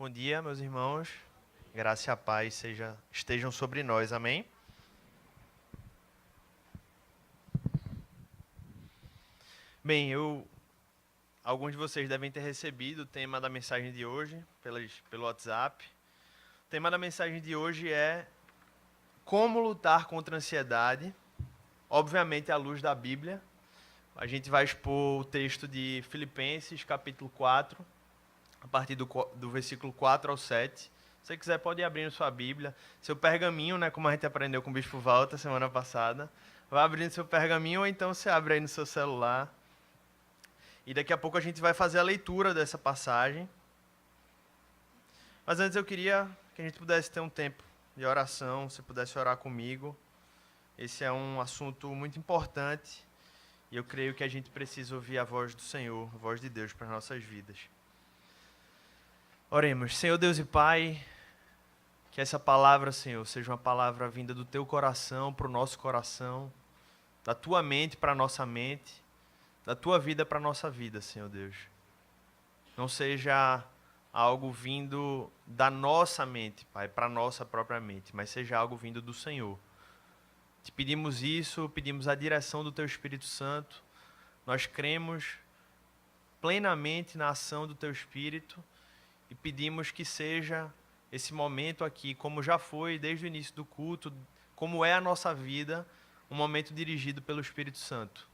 Bom dia, meus irmãos. Graça e a paz estejam sobre nós. Amém? Bem, alguns de vocês devem ter recebido o tema da mensagem de hoje pelo WhatsApp. O tema da mensagem de hoje é como lutar contra a ansiedade, obviamente à luz da Bíblia. A gente vai expor o texto de Filipenses, capítulo 4, a partir do versículo 4 ao 7. Se você quiser, pode ir abrindo sua Bíblia, seu pergaminho, né, como a gente aprendeu com o Bispo Walter semana passada. Vai abrindo seu pergaminho ou então você abre aí no seu celular. E daqui a pouco a gente vai fazer a leitura dessa passagem. Mas antes eu queria que a gente pudesse ter um tempo de oração, se pudesse orar comigo. Esse é um assunto muito importante e eu creio que a gente precisa ouvir a voz do Senhor, a voz de Deus para as nossas vidas. Oremos. Senhor Deus e Pai, que essa palavra, Senhor, seja uma palavra vinda do Teu coração para o nosso coração, da Tua mente para a nossa mente, da Tua vida para a nossa vida, Senhor Deus. Não seja algo vindo da nossa mente, Pai, para a nossa própria mente, mas seja algo vindo do Senhor. Te pedimos isso, pedimos a direção do Teu Espírito Santo. Nós cremos plenamente na ação do Teu Espírito e pedimos que seja esse momento aqui, como já foi desde o início do culto, como é a nossa vida, um momento dirigido pelo Espírito Santo.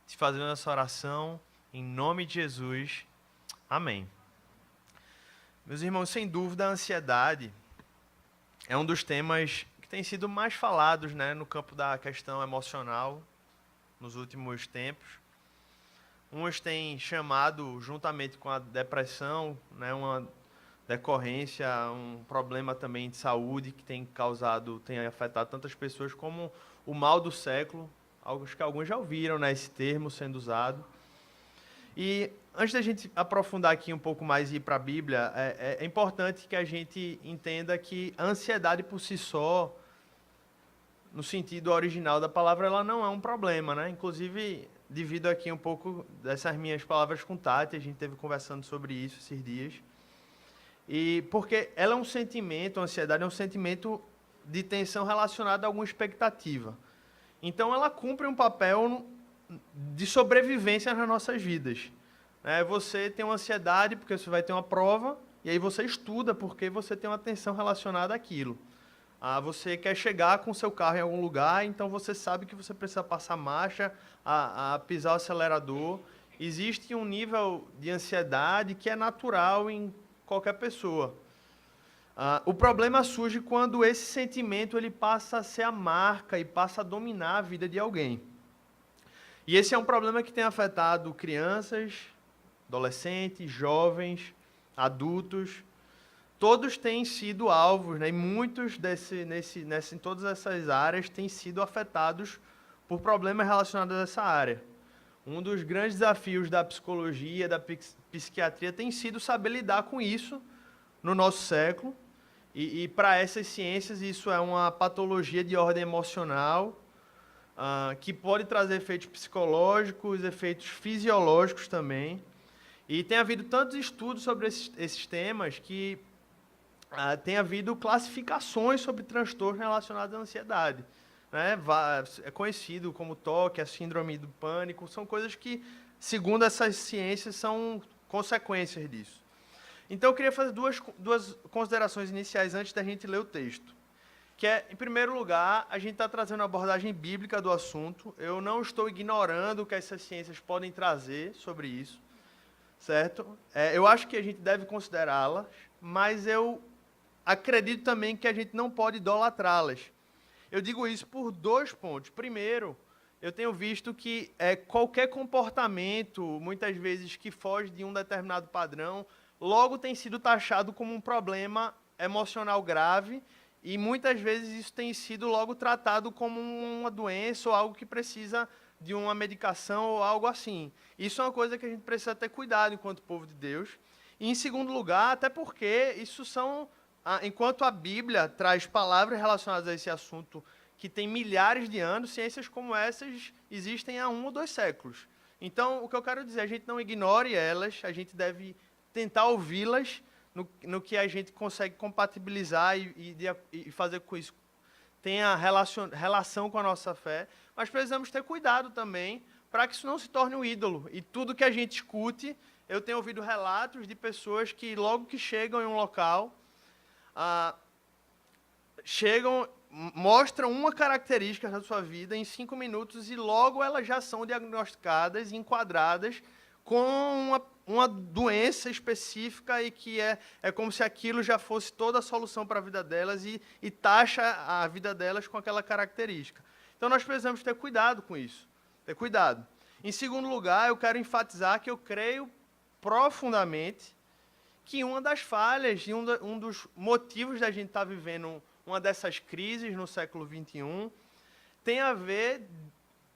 Te fazendo essa oração, em nome de Jesus. Amém. Meus irmãos, sem dúvida, a ansiedade é um dos temas que tem sido mais falados, né, no campo da questão emocional nos últimos tempos. Uns têm chamado, juntamente com a depressão, né, uma decorrência, um problema também de saúde que tem afetado tantas pessoas como o mal do século. Acho que alguns já ouviram, né, esse termo sendo usado. E antes da gente aprofundar aqui um pouco mais e ir para a Bíblia, é importante que a gente entenda que a ansiedade por si só, no sentido original da palavra, ela não é um problema, né? Inclusive, devido aqui um pouco dessas minhas palavras com Tati, a gente esteve conversando sobre isso esses dias. E porque ela é um sentimento, a ansiedade é um sentimento de tensão relacionado a alguma expectativa. Então, ela cumpre um papel de sobrevivência nas nossas vidas. Você tem uma ansiedade porque você vai ter uma prova, e aí você estuda porque você tem uma tensão relacionada àquilo. Você quer chegar com o seu carro em algum lugar, então você sabe que você precisa passar marcha, a pisar o acelerador. Existe um nível de ansiedade que é natural em qualquer pessoa. O problema surge quando esse sentimento ele passa a ser a marca e passa a dominar a vida de alguém. E esse é um problema que tem afetado crianças, adolescentes, jovens, adultos. Todos têm sido alvos, né? E muitos em todas essas áreas têm sido afetados por problemas relacionados a essa área. Um dos grandes desafios da psicologia, da psiquiatria, tem sido saber lidar com isso no nosso século. E para essas ciências, isso é uma patologia de ordem emocional, que pode trazer efeitos psicológicos, efeitos fisiológicos também. E tem havido tantos estudos sobre esses temas que tem havido classificações sobre transtornos relacionados à ansiedade. Né? É conhecido como TOC, a síndrome do pânico, são coisas que, segundo essas ciências, são consequências disso. Então, eu queria fazer duas considerações iniciais antes da gente ler o texto. Que é, em primeiro lugar, a gente está trazendo uma abordagem bíblica do assunto. Eu não estou ignorando o que essas ciências podem trazer sobre isso, certo? Eu acho que a gente deve considerá-las, mas eu acredito também que a gente não pode idolatrá-las. Eu digo isso por 2 pontos. Primeiro, eu tenho visto que qualquer comportamento, muitas vezes, que foge de um determinado padrão, logo tem sido taxado como um problema emocional grave e muitas vezes isso tem sido logo tratado como uma doença ou algo que precisa de uma medicação ou algo assim. Isso é uma coisa que a gente precisa ter cuidado enquanto povo de Deus. E, em segundo lugar, até porque isso enquanto a Bíblia traz palavras relacionadas a esse assunto que tem milhares de anos, ciências como essas existem há 1 ou 2 séculos. Então, o que eu quero dizer, a gente não ignore elas, a gente deve tentar ouvi-las no que a gente consegue compatibilizar e fazer com isso tenha relação com a nossa fé, mas precisamos ter cuidado também para que isso não se torne um ídolo. E tudo que a gente escute, eu tenho ouvido relatos de pessoas que logo que chegam em um local, mostram uma característica da sua vida em 5 minutos e logo elas já são diagnosticadas, enquadradas com uma doença específica e que é como se aquilo já fosse toda a solução para a vida delas e taxa a vida delas com aquela característica. Então nós precisamos ter cuidado com isso, ter cuidado. Em segundo lugar, eu quero enfatizar que eu creio profundamente que uma das falhas e um dos motivos da gente estar vivendo uma dessas crises no século XXI tem a ver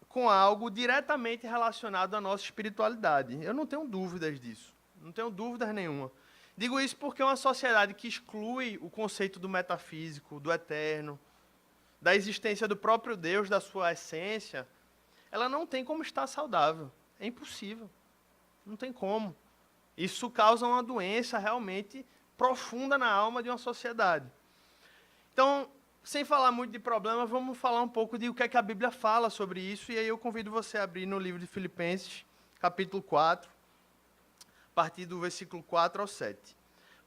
com algo diretamente relacionado à nossa espiritualidade. Eu não tenho dúvidas disso, não tenho dúvidas nenhuma. Digo isso porque uma sociedade que exclui o conceito do metafísico, do eterno, da existência do próprio Deus, da sua essência, ela não tem como estar saudável. É impossível. Não tem como. Isso causa uma doença realmente profunda na alma de uma sociedade. Então, sem falar muito de problema, vamos falar um pouco de o que é que a Bíblia fala sobre isso, e aí eu convido você a abrir no livro de Filipenses, capítulo 4, a partir do versículo 4 ao 7.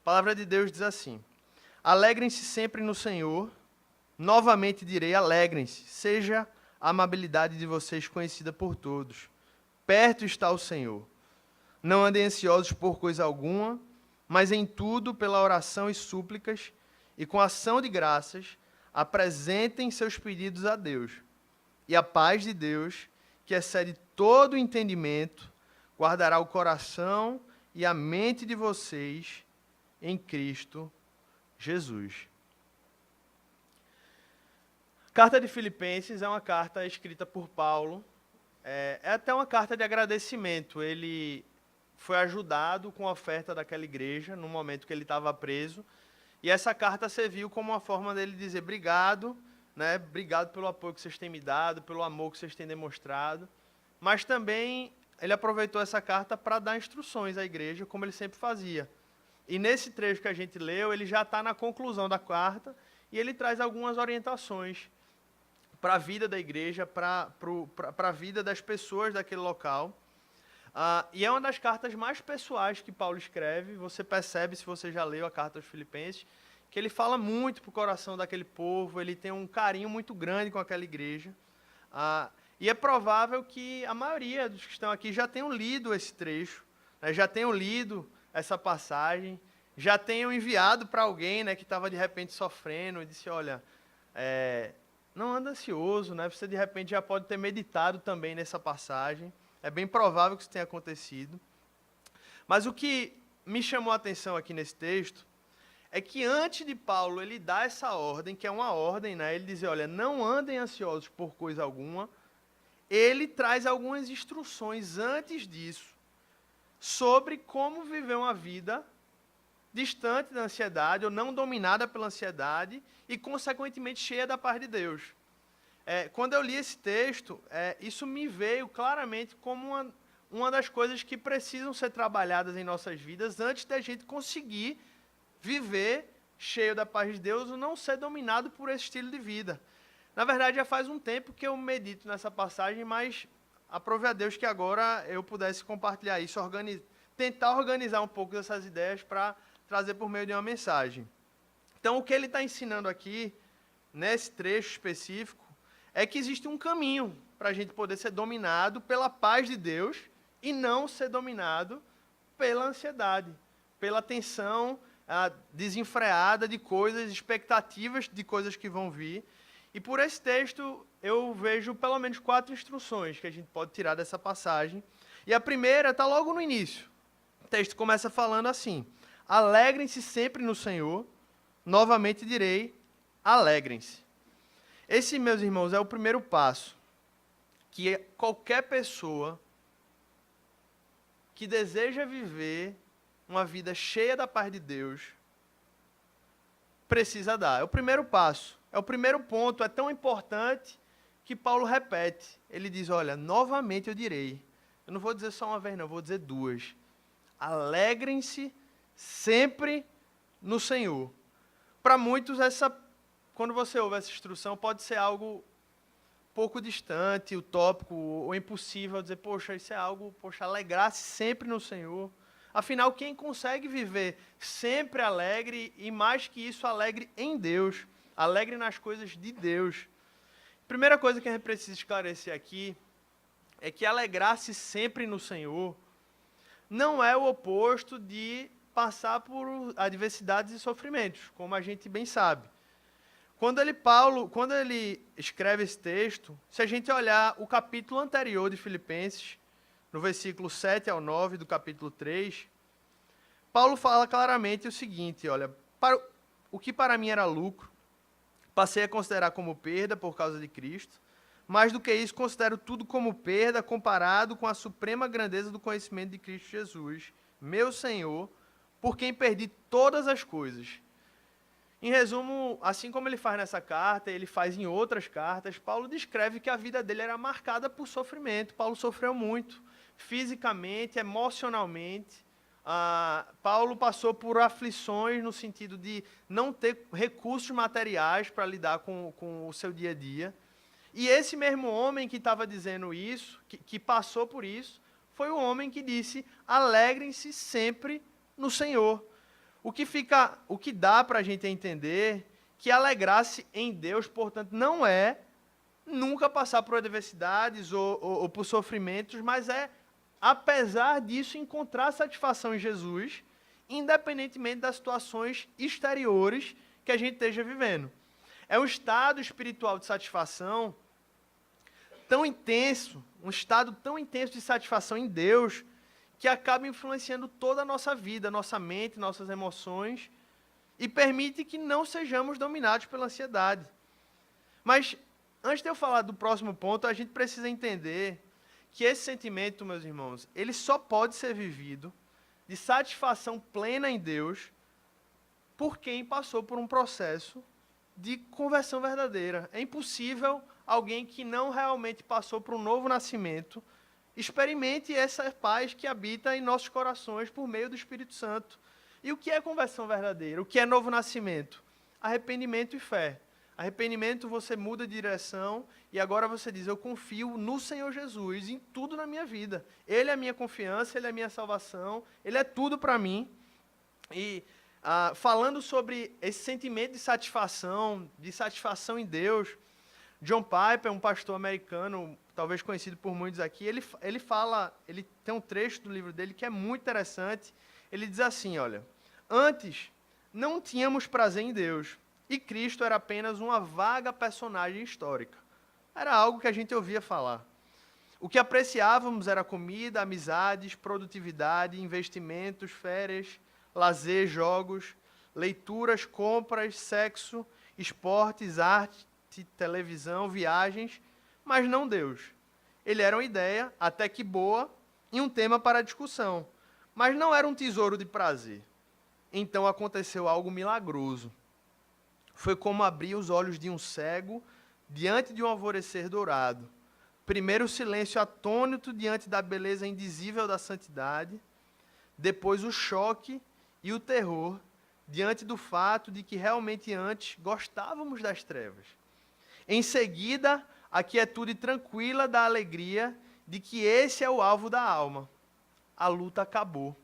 A palavra de Deus diz assim: alegrem-se sempre no Senhor, novamente direi, alegrem-se, seja a amabilidade de vocês conhecida por todos. Perto está o Senhor. Não andem ansiosos por coisa alguma, mas em tudo, pela oração e súplicas, e com ação de graças, apresentem seus pedidos a Deus. E a paz de Deus, que excede todo o entendimento, guardará o coração e a mente de vocês em Cristo Jesus. A carta de Filipenses é uma carta escrita por Paulo. É até uma carta de agradecimento. Ele foi ajudado com a oferta daquela igreja no momento que ele estava preso. E essa carta serviu como uma forma dele dizer obrigado, né? Obrigado pelo apoio que vocês têm me dado, pelo amor que vocês têm demonstrado. Mas também ele aproveitou essa carta para dar instruções à igreja, como ele sempre fazia. E nesse trecho que a gente leu, ele já está na conclusão da carta e ele traz algumas orientações para a vida da igreja, para a vida das pessoas daquele local. E é uma das cartas mais pessoais que Paulo escreve. Você percebe, se você já leu a carta aos Filipenses, que ele fala muito para o coração daquele povo, ele tem um carinho muito grande com aquela igreja. E é provável que a maioria dos que estão aqui já tenham lido esse trecho, né, já tenham lido essa passagem, já tenham enviado para alguém, né, que estava de repente sofrendo e disse, olha, não anda ansioso, né, você de repente já pode ter meditado também nessa passagem. É bem provável que isso tenha acontecido. Mas o que me chamou a atenção aqui nesse texto é que antes de Paulo ele dar essa ordem, que é uma ordem, né, ele diz, olha, não andem ansiosos por coisa alguma, ele traz algumas instruções antes disso sobre como viver uma vida distante da ansiedade ou não dominada pela ansiedade e, consequentemente, cheia da paz de Deus. Quando eu li esse texto, isso me veio claramente como uma das coisas que precisam ser trabalhadas em nossas vidas antes da gente conseguir viver cheio da paz de Deus ou não ser dominado por esse estilo de vida. Na verdade, já faz um tempo que eu medito nessa passagem, mas aprove a Deus que agora eu pudesse compartilhar isso, tentar organizar um pouco dessas ideias para trazer por meio de uma mensagem. Então, o que ele está ensinando aqui, nesse trecho específico, é que existe um caminho para a gente poder ser dominado pela paz de Deus e não ser dominado pela ansiedade, pela tensão desenfreada de coisas, expectativas de coisas que vão vir. E por esse texto eu vejo pelo menos 4 instruções que a gente pode tirar dessa passagem. E a primeira está logo no início. O texto começa falando assim: alegrem-se sempre no Senhor, novamente direi, alegrem-se. Esse, meus irmãos, é o primeiro passo que qualquer pessoa que deseja viver uma vida cheia da paz de Deus precisa dar. É o primeiro passo, é o primeiro ponto, é tão importante que Paulo repete. Ele diz, olha, novamente eu direi. Eu não vou dizer só uma vez, não, eu vou dizer 2. Alegrem-se sempre no Senhor. Para muitos, quando você ouve essa instrução, pode ser algo pouco distante, utópico ou impossível, dizer, poxa, isso é algo, poxa, alegrar-se sempre no Senhor. Afinal, quem consegue viver sempre alegre e, mais que isso, alegre em Deus, alegre nas coisas de Deus? Primeira coisa que a gente precisa esclarecer aqui é que alegrar-se sempre no Senhor não é o oposto de passar por adversidades e sofrimentos, como a gente bem sabe. Quando ele escreve esse texto, se a gente olhar o capítulo anterior de Filipenses, no versículo 7 ao 9 do capítulo 3, Paulo fala claramente o seguinte, olha, o que para mim era lucro, passei a considerar como perda por causa de Cristo. Mais do que isso, considero tudo como perda comparado com a suprema grandeza do conhecimento de Cristo Jesus, meu Senhor, por quem perdi todas as coisas. Em resumo, assim como ele faz nessa carta, ele faz em outras cartas, Paulo descreve que a vida dele era marcada por sofrimento. Paulo sofreu muito, fisicamente, emocionalmente. Paulo passou por aflições no sentido de não ter recursos materiais para lidar com o seu dia a dia. E esse mesmo homem que estava dizendo isso, que passou por isso, foi o homem que disse, alegrem-se sempre no Senhor. O que dá para a gente entender que alegrar-se em Deus, portanto, não é nunca passar por adversidades ou por sofrimentos, mas é, apesar disso, encontrar satisfação em Jesus, independentemente das situações exteriores que a gente esteja vivendo. É um estado espiritual de satisfação tão intenso, um estado tão intenso de satisfação em Deus, que acaba influenciando toda a nossa vida, nossa mente, nossas emoções, e permite que não sejamos dominados pela ansiedade. Mas, antes de eu falar do próximo ponto, a gente precisa entender que esse sentimento, meus irmãos, ele só pode ser vivido de satisfação plena em Deus por quem passou por um processo de conversão verdadeira. É impossível alguém que não realmente passou por um novo nascimento experimente essa paz que habita em nossos corações por meio do Espírito Santo. E o que é conversão verdadeira? O que é novo nascimento? Arrependimento e fé. Arrependimento, você muda de direção e agora você diz, eu confio no Senhor Jesus, em tudo na minha vida. Ele é a minha confiança, Ele é a minha salvação, Ele é tudo para mim. E falando sobre esse sentimento de satisfação em Deus, John Piper, um pastor americano, talvez conhecido por muitos aqui, ele tem um trecho do livro dele que é muito interessante. Ele diz assim, olha, antes não tínhamos prazer em Deus, e Cristo era apenas uma vaga personagem histórica. Era algo que a gente ouvia falar. O que apreciávamos era comida, amizades, produtividade, investimentos, férias, lazer, jogos, leituras, compras, sexo, esportes, arte, televisão, viagens, mas não Deus. Ele era uma ideia, até que boa, e um tema para discussão, mas não era um tesouro de prazer. Então aconteceu algo milagroso. Foi como abrir os olhos de um cego diante de um alvorecer dourado. Primeiro o silêncio atônito diante da beleza indizível da santidade, depois o choque e o terror diante do fato de que realmente antes gostávamos das trevas. Em seguida, a quietude tranquila da alegria de que esse é o alvo da alma. A luta acabou.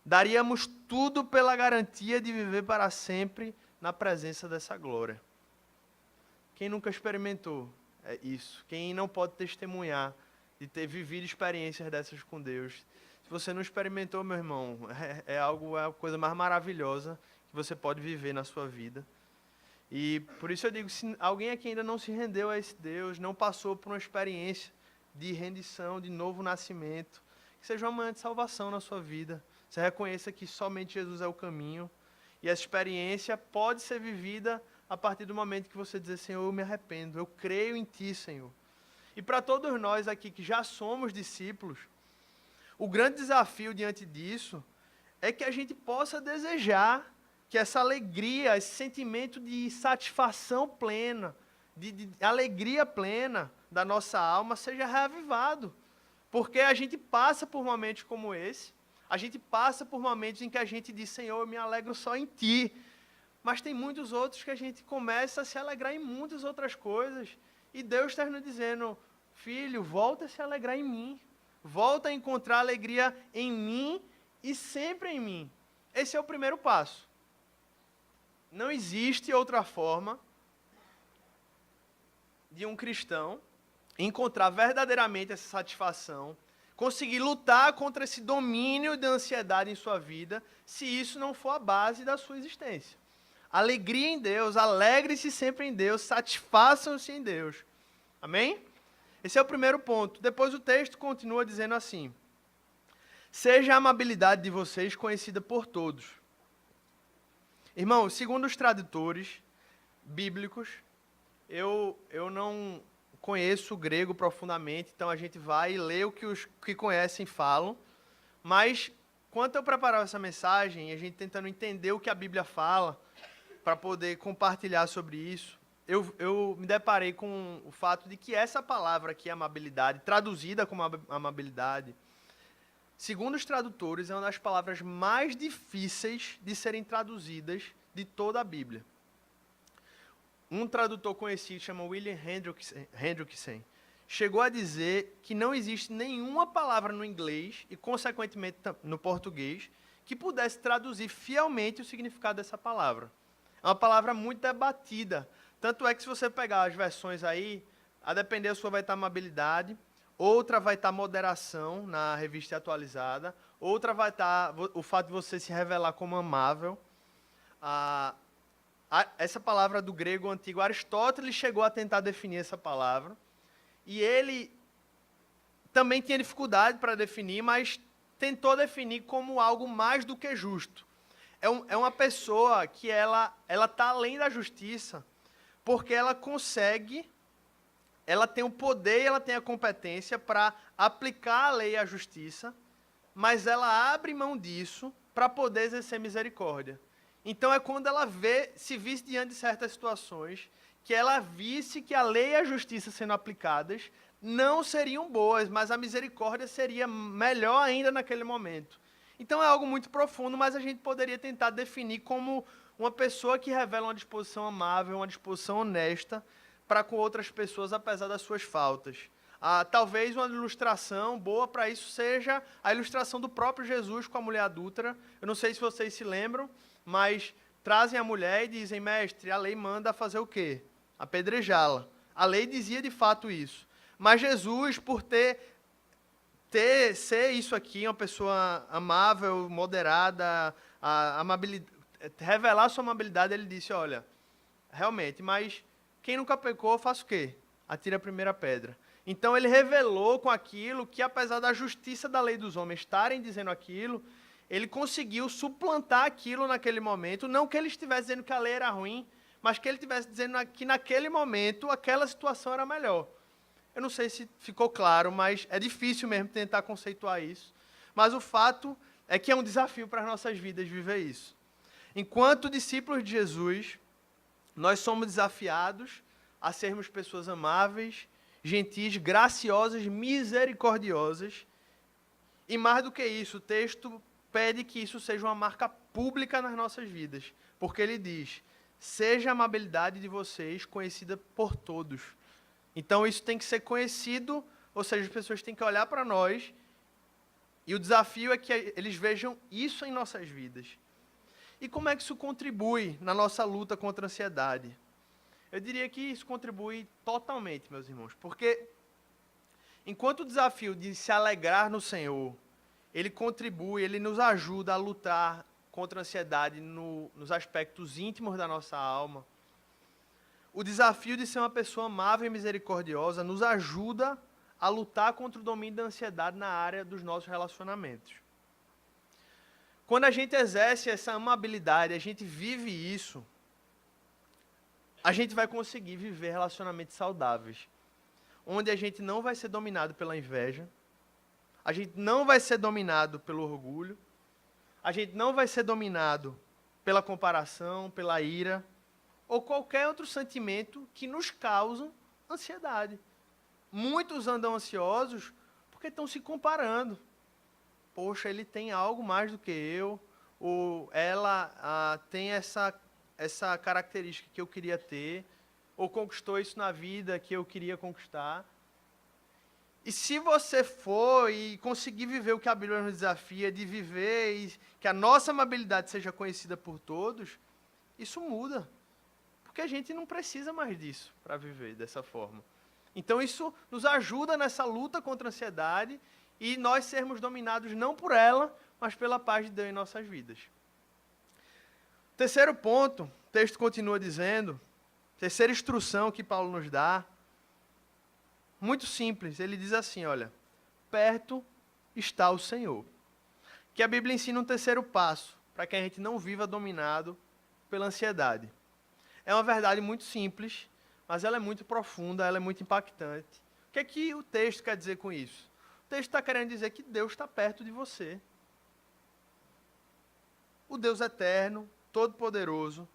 Daríamos tudo pela garantia de viver para sempre na presença dessa glória. Quem nunca experimentou isso? Quem não pode testemunhar de ter vivido experiências dessas com Deus? Se você não experimentou, meu irmão, é a coisa mais maravilhosa que você pode viver na sua vida. E por isso eu digo, se alguém aqui ainda não se rendeu a esse Deus, não passou por uma experiência de rendição, de novo nascimento, que seja uma manhã de salvação na sua vida. Você reconheça que somente Jesus é o caminho. E essa experiência pode ser vivida a partir do momento que você dizer, Senhor, eu me arrependo, eu creio em Ti, Senhor. E para todos nós aqui que já somos discípulos, o grande desafio diante disso é que a gente possa desejar que essa alegria, esse sentimento de satisfação plena, de alegria plena da nossa alma seja reavivado. Porque a gente passa por momentos como esse, A gente passa por momentos em que a gente diz, Senhor, eu me alegro só em Ti. Mas tem muitos outros que a gente começa a se alegrar em muitas outras coisas. E Deus está nos dizendo, filho, volta a se alegrar em mim. Volta a encontrar alegria em mim e sempre em mim. Esse é o primeiro passo. Não existe outra forma de um cristão encontrar verdadeiramente essa satisfação, conseguir lutar contra esse domínio da ansiedade em sua vida, se isso não for a base da sua existência. Alegria em Deus, alegre-se sempre em Deus, satisfaçam-se em Deus. Amém? Esse é o primeiro ponto. Depois o texto continua dizendo assim: seja a amabilidade de vocês conhecida por todos. Irmão, segundo os tradutores bíblicos, eu não conheço o grego profundamente, então a gente vai ler o que os que conhecem falam, mas quando eu preparava essa mensagem, a gente tentando entender o que a Bíblia fala, para poder compartilhar sobre isso, eu me deparei com o fato de que essa palavra aqui, amabilidade, traduzida como amabilidade, segundo os tradutores, é uma das palavras mais difíceis de serem traduzidas de toda a Bíblia. Um tradutor conhecido, chama William Hendrickson, chegou a dizer que não existe nenhuma palavra no inglês e, consequentemente, no português, que pudesse traduzir fielmente o significado dessa palavra. É uma palavra muito debatida. Tanto é que se você pegar as versões aí, a depender da sua vai estar amabilidade, outra vai estar moderação na revista atualizada, outra vai estar o fato de você se revelar como amável. Essa palavra do grego antigo, Aristóteles chegou a tentar definir essa palavra, e ele também tinha dificuldade para definir, mas tentou definir como algo mais do que justo. É uma pessoa que ela está além da justiça, porque ela consegue, ela tem o poder e ela tem a competência para aplicar a lei e a justiça, mas ela abre mão disso para poder exercer misericórdia. Então é quando ela se visse diante de certas situações, que ela visse que a lei e a justiça sendo aplicadas não seriam boas, mas a misericórdia seria melhor ainda naquele momento. Então é algo muito profundo, mas a gente poderia tentar definir como uma pessoa que revela uma disposição amável, uma disposição honesta para com outras pessoas, apesar das suas faltas. Talvez uma ilustração boa para isso seja a ilustração do próprio Jesus com a mulher adúltera. Eu não sei se vocês se lembram, mas trazem a mulher e dizem, mestre, a lei manda fazer o quê? Apedrejá-la. A lei dizia de fato isso. Mas Jesus, por ser isso aqui, uma pessoa amável, moderada, revelar sua amabilidade, ele disse, olha, realmente, mas quem nunca pecou, faça o quê? Atire a primeira pedra. Então ele revelou com aquilo que, apesar da justiça da lei dos homens estarem dizendo aquilo, ele conseguiu suplantar aquilo naquele momento, não que ele estivesse dizendo que a lei era ruim, mas que ele estivesse dizendo que naquele momento aquela situação era melhor. Eu não sei se ficou claro, mas é difícil mesmo tentar conceituar isso. Mas o fato é que é um desafio para as nossas vidas viver isso. Enquanto discípulos de Jesus, nós somos desafiados a sermos pessoas amáveis, gentis, graciosas, misericordiosas. E mais do que isso, o texto pede que isso seja uma marca pública nas nossas vidas. Porque ele diz, seja a amabilidade de vocês conhecida por todos. Então isso tem que ser conhecido, ou seja, as pessoas têm que olhar para nós, e o desafio é que eles vejam isso em nossas vidas. E como é que isso contribui na nossa luta contra a ansiedade? Eu diria que isso contribui totalmente, meus irmãos, porque enquanto o desafio de se alegrar no Senhor, ele contribui, ele nos ajuda a lutar contra a ansiedade nos aspectos íntimos da nossa alma, o desafio de ser uma pessoa amável e misericordiosa nos ajuda a lutar contra o domínio da ansiedade na área dos nossos relacionamentos. Quando a gente exerce essa amabilidade, a gente vive isso, a gente vai conseguir viver relacionamentos saudáveis, onde a gente não vai ser dominado pela inveja, a gente não vai ser dominado pelo orgulho, a gente não vai ser dominado pela comparação, pela ira, ou qualquer outro sentimento que nos cause ansiedade. Muitos andam ansiosos porque estão se comparando. poxa, ele tem algo mais do que eu, ou ela tem essa característica que eu queria ter, ou conquistou isso na vida que eu queria conquistar. E se você for e conseguir viver o que a Bíblia nos desafia, de viver e que a nossa amabilidade seja conhecida por todos, isso muda. Porque a gente não precisa mais disso para viver dessa forma. Então isso nos ajuda nessa luta contra a ansiedade e nós sermos dominados não por ela, mas pela paz de Deus em nossas vidas. Terceiro ponto, o texto continua dizendo, terceira instrução que Paulo nos dá, muito simples, ele diz assim, olha, perto está o Senhor. Que a Bíblia ensina um terceiro passo, para que a gente não viva dominado pela ansiedade. É uma verdade muito simples, mas ela é muito profunda, ela é muito impactante. O que é que o texto quer dizer com isso? O texto está querendo dizer que Deus está perto de você. O Deus eterno, todo-poderoso,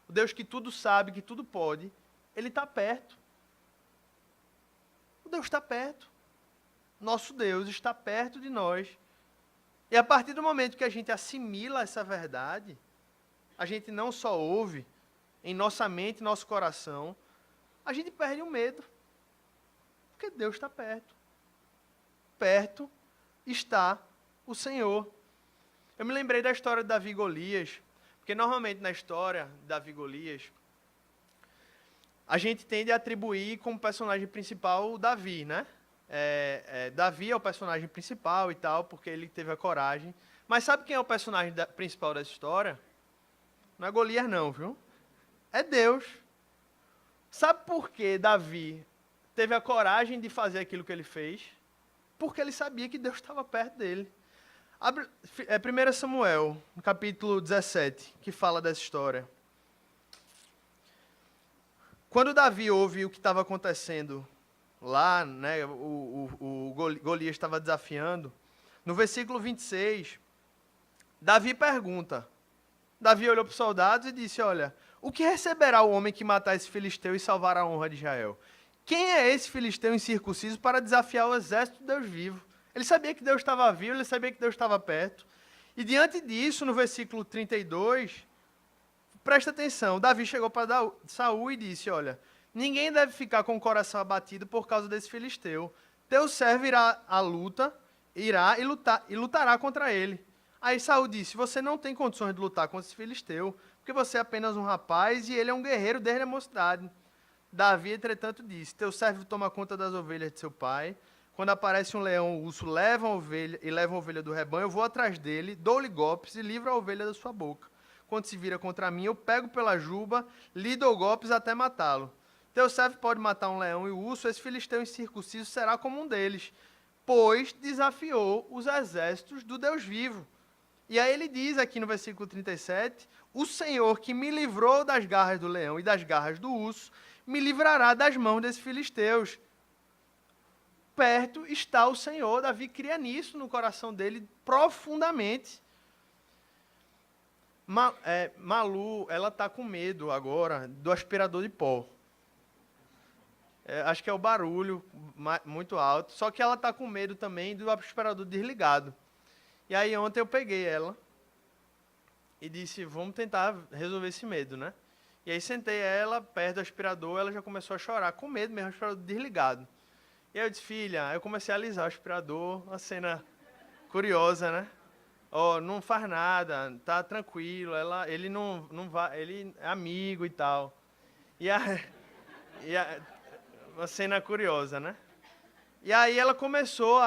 o Deus que tudo sabe, que tudo pode, ele está perto. O Deus está perto. Nosso Deus está perto de nós. E a partir do momento que a gente assimila essa verdade, a gente não só ouve em nossa mente, nosso coração, a gente perde o medo. Porque Deus está perto. Perto está o Senhor. Eu me lembrei da história de Davi e Golias, porque normalmente na história de Davi e Golias, a gente tende a atribuir como personagem principal o Davi, né? Davi é o personagem principal e tal, porque ele teve a coragem. Mas sabe quem é o personagem principal dessa história? Não é Golias não, viu? É Deus. Sabe por que Davi teve a coragem de fazer aquilo que ele fez? Porque ele sabia que Deus estava perto dele. 1 Samuel, no capítulo 17, que fala dessa história. Quando Davi ouve o que estava acontecendo lá, né, o Golias estava desafiando, no versículo 26, Davi pergunta. Davi olhou para os soldados e disse, olha, o que receberá o homem que matar esse filisteu e salvar a honra de Israel? Quem é esse filisteu incircunciso para desafiar o exército de Deus vivo? Ele sabia que Deus estava vivo, ele sabia que Deus estava perto. E diante disso, no versículo 32, presta atenção, Davi chegou para Saul e disse, olha, ninguém deve ficar com o coração abatido por causa desse filisteu. Teu servo irá à luta, e lutará contra ele. Aí Saul disse, você não tem condições de lutar contra esse filisteu, porque você é apenas um rapaz e ele é um guerreiro desde a mocidade. Davi, entretanto, disse, teu servo toma conta das ovelhas de seu pai. Quando aparece um leão ou urso, leva a ovelha do rebanho, eu vou atrás dele, dou-lhe golpes e livro a ovelha da sua boca. Quando se vira contra mim, eu pego pela juba, lhe dou golpes até matá-lo. Teu servo pode matar um leão e o urso, esse filisteu incircunciso será como um deles, pois desafiou os exércitos do Deus vivo. E aí ele diz aqui no versículo 37, o Senhor que me livrou das garras do leão e das garras do urso, me livrará das mãos desses filisteus. Perto está o Senhor. Davi cria nisso no coração dele profundamente. Malu, ela está com medo agora do aspirador de pó. Acho que é o barulho muito alto. Só que ela está com medo também do aspirador desligado. E aí ontem eu peguei ela e disse, vamos tentar resolver esse medo, né? E aí sentei ela perto do aspirador, ela já começou a chorar, com medo mesmo, o aspirador desligado. E aí eu disse, filha, eu comecei a alisar o aspirador, uma cena curiosa, né? Não faz nada, tá tranquilo, ele não vai, ele é amigo e tal. Uma cena curiosa, né? E aí ela começou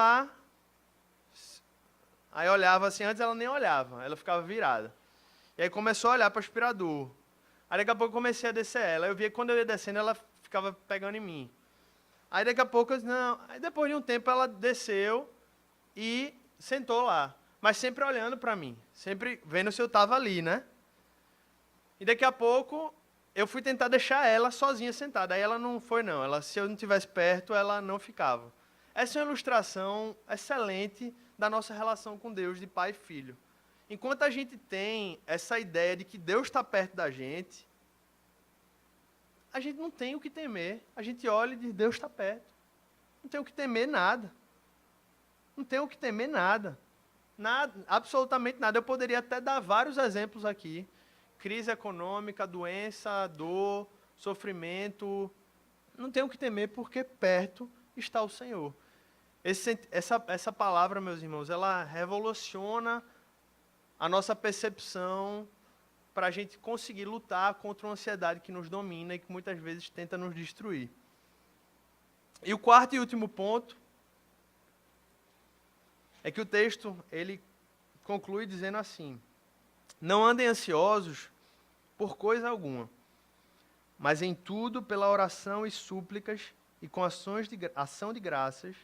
Aí olhava assim, antes ela nem olhava, ela ficava virada. E aí começou a olhar para o aspirador. Aí daqui a pouco eu comecei a descer ela. Eu via que quando eu ia descendo, ela ficava pegando em mim. Aí daqui a pouco, Aí depois de um tempo ela desceu e sentou lá. Mas sempre olhando para mim, sempre vendo se eu estava ali, né? E daqui a pouco eu fui tentar deixar ela sozinha sentada. Aí ela não foi não. Se eu não estivesse perto, ela não ficava. Essa é uma ilustração excelente da nossa relação com Deus, de pai e filho. Enquanto a gente tem essa ideia de que Deus está perto da gente, a gente não tem o que temer. A gente olha e diz, Deus está perto. Não tem o que temer nada. Não tem o que temer nada. Nada, absolutamente nada. Eu poderia até dar vários exemplos aqui. Crise econômica, doença, dor, sofrimento. Não tenho o que temer porque perto está o Senhor. Essa palavra, meus irmãos, ela revoluciona a nossa percepção para a gente conseguir lutar contra uma ansiedade que nos domina e que muitas vezes tenta nos destruir. E o quarto e último ponto é que o texto ele conclui dizendo assim: não andem ansiosos por coisa alguma, mas em tudo pela oração e súplicas e com ação de graças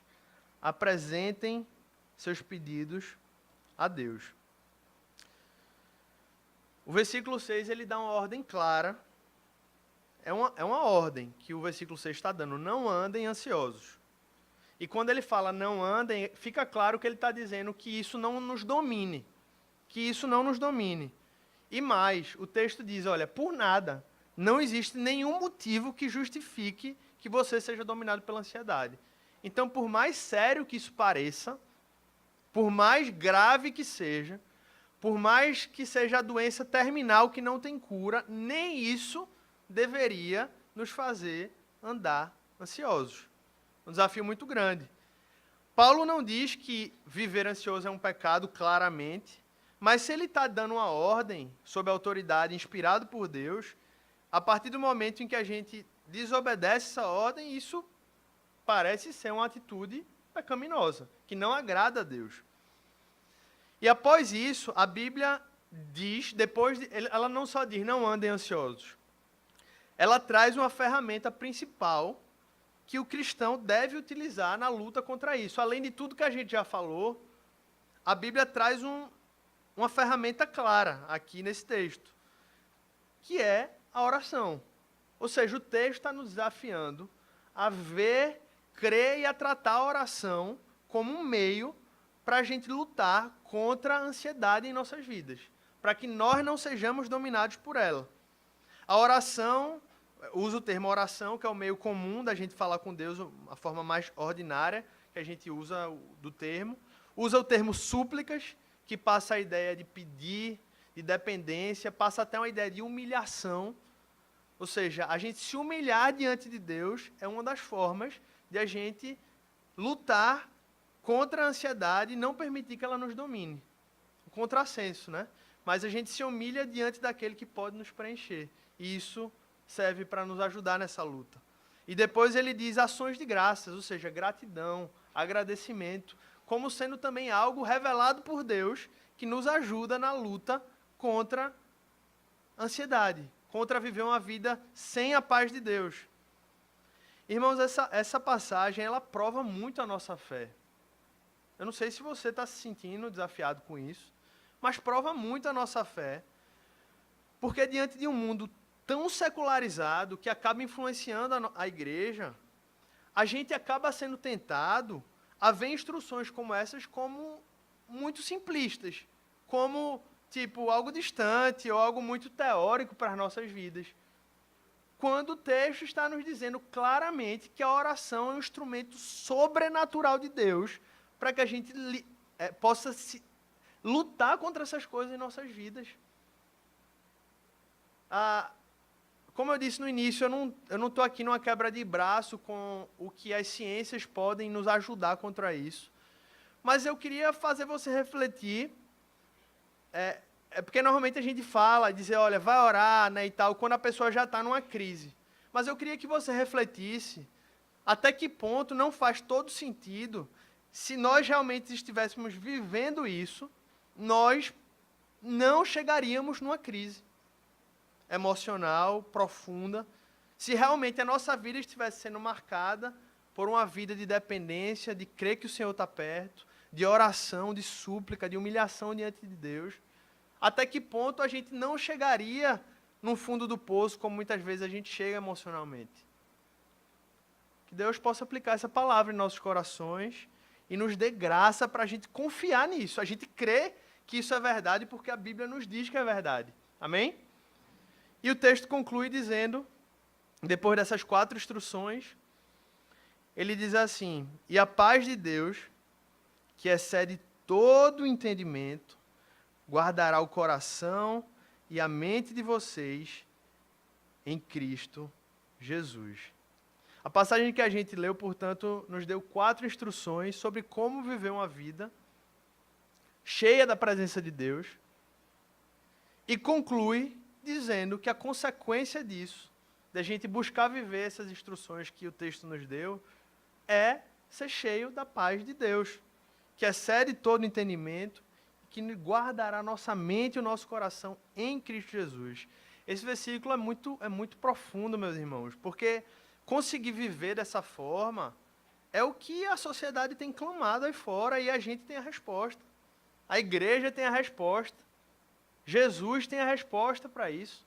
apresentem seus pedidos a Deus. O versículo 6 ele dá uma ordem clara. É uma ordem que o versículo 6 está dando. Não andem ansiosos. E quando ele fala não andem, fica claro que ele está dizendo que isso não nos domine. Que isso não nos domine. E mais, o texto diz, olha, por nada, não existe nenhum motivo que justifique que você seja dominado pela ansiedade. Então, por mais sério que isso pareça, por mais grave que seja, por mais que seja a doença terminal que não tem cura, nem isso deveria nos fazer andar ansiosos. Um desafio muito grande. Paulo não diz que viver ansioso é um pecado, claramente, mas se ele está dando uma ordem sob a autoridade, inspirado por Deus, a partir do momento em que a gente desobedece essa ordem, isso parece ser uma atitude pecaminosa, que não agrada a Deus. E após isso, a Bíblia diz, ela não só diz não andem ansiosos, ela traz uma ferramenta principal que o cristão deve utilizar na luta contra isso. Além de tudo que a gente já falou, a Bíblia traz uma ferramenta clara aqui nesse texto, que é a oração. Ou seja, o texto está nos desafiando a ver, crer e a tratar a oração como um meio para a gente lutar contra a ansiedade em nossas vidas, para que nós não sejamos dominados por ela. A oração, usa o termo oração, que é o meio comum da gente falar com Deus, a forma mais ordinária que a gente usa do termo. Usa o termo súplicas, que passa a ideia de pedir, de dependência, passa até uma ideia de humilhação. Ou seja, a gente se humilhar diante de Deus é uma das formas de a gente lutar contra a ansiedade e não permitir que ela nos domine. O contrassenso, né? Mas a gente se humilha diante daquele que pode nos preencher. E isso serve para nos ajudar nessa luta. E depois ele diz ações de graças, ou seja, gratidão, agradecimento, como sendo também algo revelado por Deus que nos ajuda na luta contra a ansiedade, contra viver uma vida sem a paz de Deus. Irmãos, essa passagem, ela prova muito a nossa fé. Eu não sei se você está se sentindo desafiado com isso, mas prova muito a nossa fé, porque diante de um mundo tão secularizado, que acaba influenciando a igreja, a gente acaba sendo tentado a ver instruções como essas como muito simplistas, como, tipo, algo distante ou algo muito teórico para as nossas vidas. Quando o texto está nos dizendo claramente que a oração é um instrumento sobrenatural de Deus para que a gente possa lutar contra essas coisas em nossas vidas. Como eu disse no início, eu não estou aqui numa quebra de braço com o que as ciências podem nos ajudar contra isso. Mas eu queria fazer você refletir. É porque normalmente a gente fala, dizer, olha, vai orar, né, e tal, quando a pessoa já está numa crise. Mas eu queria que você refletisse até que ponto não faz todo sentido, se nós realmente estivéssemos vivendo isso, nós não chegaríamos numa crise emocional, profunda, se realmente a nossa vida estivesse sendo marcada por uma vida de dependência, de crer que o Senhor está perto, de oração, de súplica, de humilhação diante de Deus. Até que ponto a gente não chegaria no fundo do poço, como muitas vezes a gente chega emocionalmente. Que Deus possa aplicar essa palavra em nossos corações e nos dê graça para a gente confiar nisso. A gente crê que isso é verdade porque a Bíblia nos diz que é verdade. Amém? E o texto conclui dizendo, depois dessas 4 instruções, ele diz assim: e a paz de Deus, que excede todo entendimento, guardará o coração e a mente de vocês em Cristo Jesus. A passagem que a gente leu, portanto, nos deu 4 instruções sobre como viver uma vida cheia da presença de Deus e conclui dizendo que a consequência disso, da gente buscar viver essas instruções que o texto nos deu, é ser cheio da paz de Deus, que excede todo entendimento, que guardará nossa mente e o nosso coração em Cristo Jesus. Esse versículo é muito profundo, meus irmãos, porque conseguir viver dessa forma é o que a sociedade tem clamado aí fora e a gente tem a resposta. A igreja tem a resposta. Jesus tem a resposta para isso.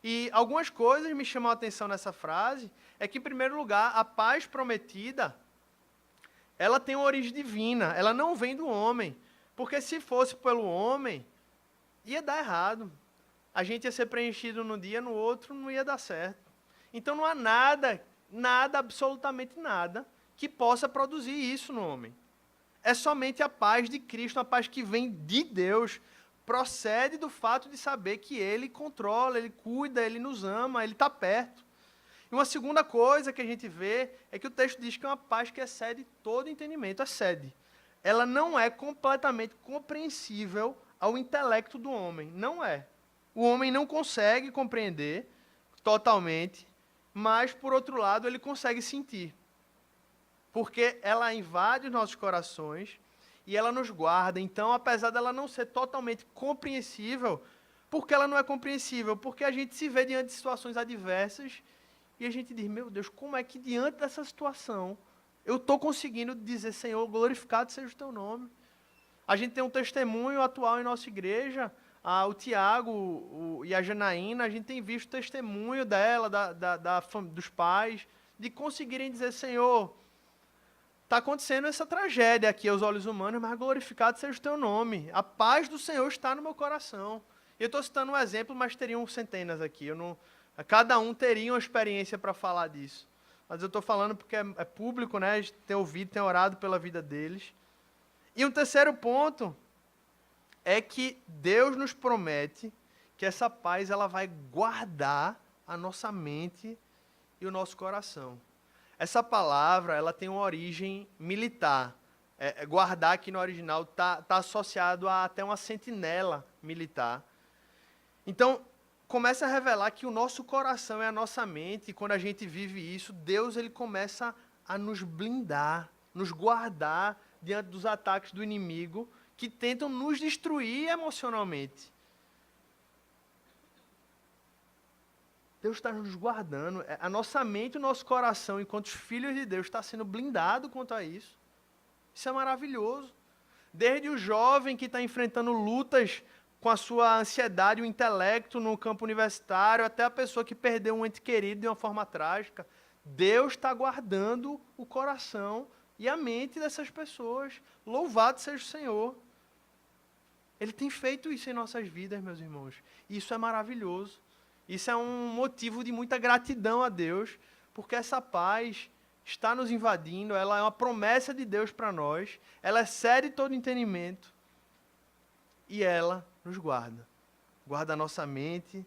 E algumas coisas me chamam a atenção nessa frase, é que, em primeiro lugar, a paz prometida, ela tem uma origem divina, ela não vem do homem. Porque se fosse pelo homem, ia dar errado. A gente ia ser preenchido num dia, no outro não ia dar certo. Então não há nada, absolutamente nada, que possa produzir isso no homem. É somente a paz de Cristo, a paz que vem de Deus, procede do fato de saber que Ele controla, Ele cuida, Ele nos ama, Ele está perto. E uma segunda coisa que a gente vê é que o texto diz que é uma paz que excede todo entendimento, excede. Ela não é completamente compreensível ao intelecto do homem, não é. O homem não consegue compreender totalmente, mas, por outro lado, ele consegue sentir. Porque ela invade os nossos corações e ela nos guarda. Então, apesar dela não ser totalmente compreensível, por que ela não é compreensível? Porque a gente se vê diante de situações adversas e a gente diz, meu Deus, como é que diante dessa situação eu estou conseguindo dizer, Senhor, glorificado seja o teu nome. A gente tem um testemunho atual em nossa igreja, o Tiago e a Janaína, a gente tem visto o testemunho dela, dos pais, de conseguirem dizer, Senhor, está acontecendo essa tragédia aqui aos olhos humanos, mas glorificado seja o teu nome. A paz do Senhor está no meu coração. Eu estou citando um exemplo, mas teriam centenas aqui. Cada um teria uma experiência para falar disso. Mas eu estou falando porque é público, né? A gente tem ouvido, tem orado pela vida deles. E um terceiro ponto é que Deus nos promete que essa paz ela vai guardar a nossa mente e o nosso coração. Essa palavra ela tem uma origem militar. Guardar aqui no original está associado a até uma sentinela militar. Então, começa a revelar que o nosso coração é a nossa mente, e quando a gente vive isso, Deus ele começa a nos blindar, nos guardar diante dos ataques do inimigo que tentam nos destruir emocionalmente. Deus está nos guardando. A nossa mente e o nosso coração, enquanto filhos de Deus, está sendo blindado quanto a isso. Isso é maravilhoso. Desde o jovem que está enfrentando lutas com a sua ansiedade e o intelecto no campo universitário, até a pessoa que perdeu um ente querido de uma forma trágica. Deus está guardando o coração e a mente dessas pessoas. Louvado seja o Senhor. Ele tem feito isso em nossas vidas, meus irmãos. E isso é maravilhoso. Isso é um motivo de muita gratidão a Deus, porque essa paz está nos invadindo, ela é uma promessa de Deus para nós, ela excede todo entendimento e ela nos guarda. Guarda a nossa mente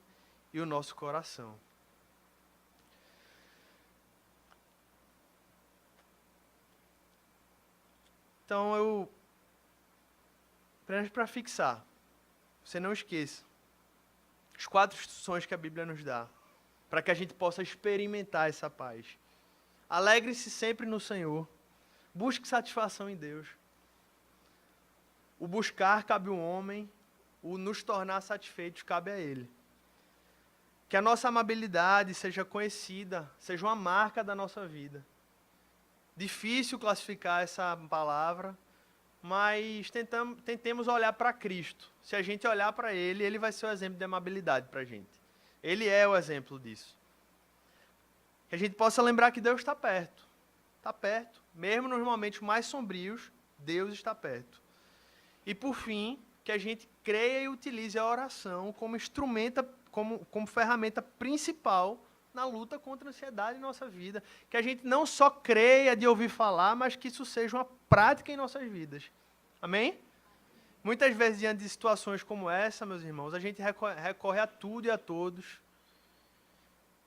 e o nosso coração. Então, apenas para fixar, você não esqueça as 4 instruções que a Bíblia nos dá, para que a gente possa experimentar essa paz. Alegre-se sempre no Senhor. Busque satisfação em Deus. O buscar cabe ao homem, o nos tornar satisfeitos cabe a Ele. Que a nossa amabilidade seja conhecida, seja uma marca da nossa vida. Difícil classificar essa palavra, mas tentemos olhar para Cristo. Se a gente olhar para Ele, Ele vai ser o exemplo de amabilidade para a gente. Ele é o exemplo disso. Que a gente possa lembrar que Deus está perto. Está perto. Mesmo nos momentos mais sombrios, Deus está perto. E por fim, que a gente creia e utilize a oração como instrumento, como ferramenta principal na luta contra a ansiedade em nossa vida. Que a gente não só creia de ouvir falar, mas que isso seja uma prática em nossas vidas. Amém? Muitas vezes, diante de situações como essa, meus irmãos, a gente recorre a tudo e a todos.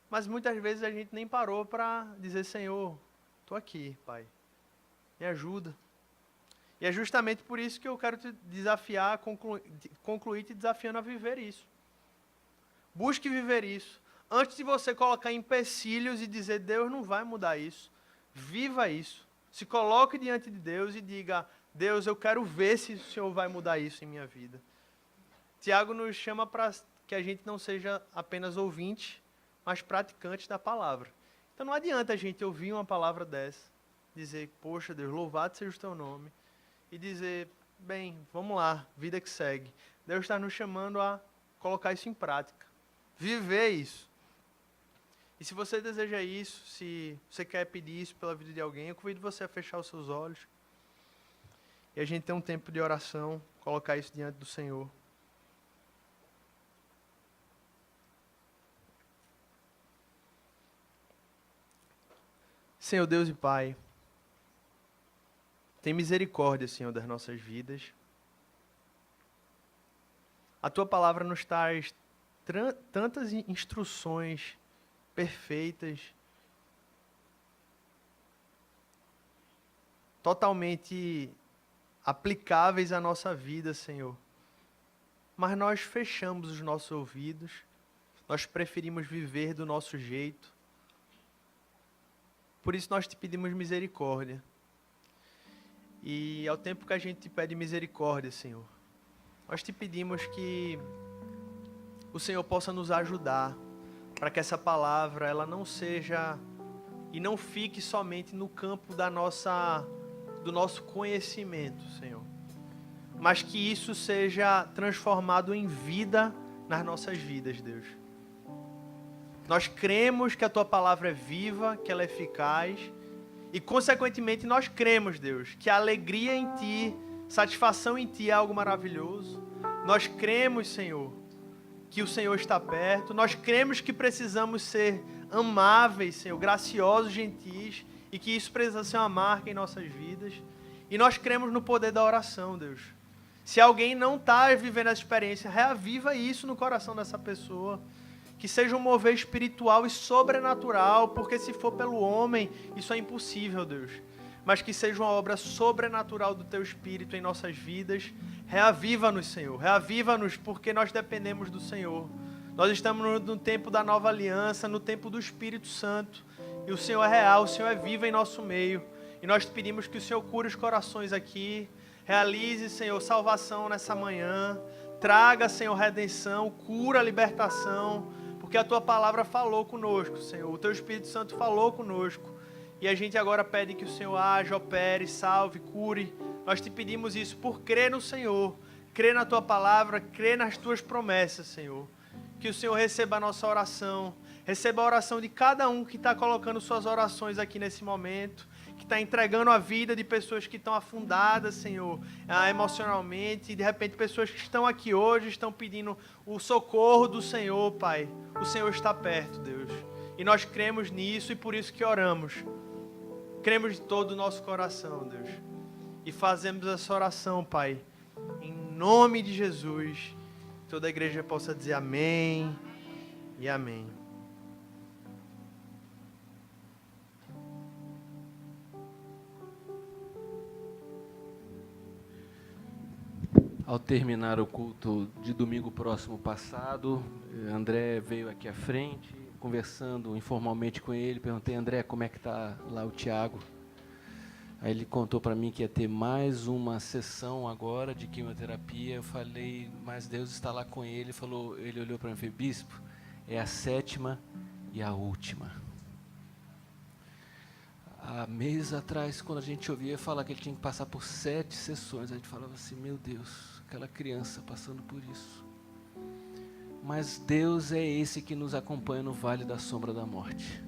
Mas muitas vezes a gente nem parou para dizer, Senhor, estou aqui, Pai. Me ajuda. E é justamente por isso que eu quero te desafiar, concluir te desafiando a viver isso. Busque viver isso. Antes de você colocar empecilhos e dizer, Deus não vai mudar isso. Viva isso. Se coloque diante de Deus e diga, Deus, eu quero ver se o Senhor vai mudar isso em minha vida. Tiago nos chama para que a gente não seja apenas ouvinte, mas praticante da palavra. Então não adianta a gente ouvir uma palavra dessa, dizer, poxa Deus, louvado seja o teu nome, e dizer, bem, vamos lá, vida que segue. Deus está nos chamando a colocar isso em prática, viver isso. E se você deseja isso, se você quer pedir isso pela vida de alguém, eu convido você a fechar os seus olhos e a gente ter um tempo de oração, colocar isso diante do Senhor. Senhor Deus e Pai, tem misericórdia, Senhor, das nossas vidas. A Tua palavra nos traz tantas instruções perfeitas, totalmente aplicáveis à nossa vida, Senhor. Mas nós fechamos os nossos ouvidos, nós preferimos viver do nosso jeito. Por isso nós te pedimos misericórdia. E ao tempo que a gente te pede misericórdia, Senhor, nós te pedimos que o Senhor possa nos ajudar para que essa palavra ela não seja e não fique somente no campo do nosso conhecimento, Senhor, mas que isso seja transformado em vida nas nossas vidas, Deus. Nós cremos que a Tua palavra é viva, que ela é eficaz e, consequentemente, nós cremos, Deus, que a alegria em Ti, satisfação em Ti é algo maravilhoso. Nós cremos, Senhor, que o Senhor está perto. Nós cremos que precisamos ser amáveis, Senhor, graciosos, gentis, e que isso precisa ser uma marca em nossas vidas. E nós cremos no poder da oração, Deus. Se alguém não está vivendo essa experiência, reaviva isso no coração dessa pessoa. Que seja um mover espiritual e sobrenatural, porque se for pelo homem, isso é impossível, Deus. Mas que seja uma obra sobrenatural do Teu Espírito em nossas vidas. Reaviva-nos, Senhor. Reaviva-nos, porque nós dependemos do Senhor. Nós estamos no tempo da nova aliança, no tempo do Espírito Santo. E o Senhor é real, o Senhor é vivo em nosso meio. E nós te pedimos que o Senhor cure os corações aqui. Realize, Senhor, salvação nessa manhã. Traga, Senhor, redenção, cura, libertação. Porque a Tua palavra falou conosco, Senhor. O Teu Espírito Santo falou conosco. E a gente agora pede que o Senhor haja, opere, salve, cure. Nós te pedimos isso por crer no Senhor. Crer na Tua palavra, crer nas Tuas promessas, Senhor. Que o Senhor receba a nossa oração. Receba a oração de cada um que está colocando suas orações aqui nesse momento. Que está entregando a vida de pessoas que estão afundadas, Senhor, emocionalmente. E de repente pessoas que estão aqui hoje estão pedindo o socorro do Senhor, Pai. O Senhor está perto, Deus. E nós cremos nisso e por isso que oramos. Cremos de todo o nosso coração, Deus. E fazemos essa oração, Pai, em nome de Jesus. Toda a igreja possa dizer amém e amém. Ao terminar o culto de domingo próximo passado, André veio aqui à frente, conversando informalmente com ele, perguntei, André, como é que está lá o Tiago? Aí ele contou para mim que ia ter mais uma sessão agora de quimioterapia. Eu falei, mas Deus está lá com ele. Ele olhou para mim e falou, bispo, é a 7ª e a última. Há meses atrás, quando a gente ouvia falar que ele tinha que passar por 7 sessões, a gente falava assim, meu Deus, aquela criança passando por isso. Mas Deus é esse que nos acompanha no vale da sombra da morte.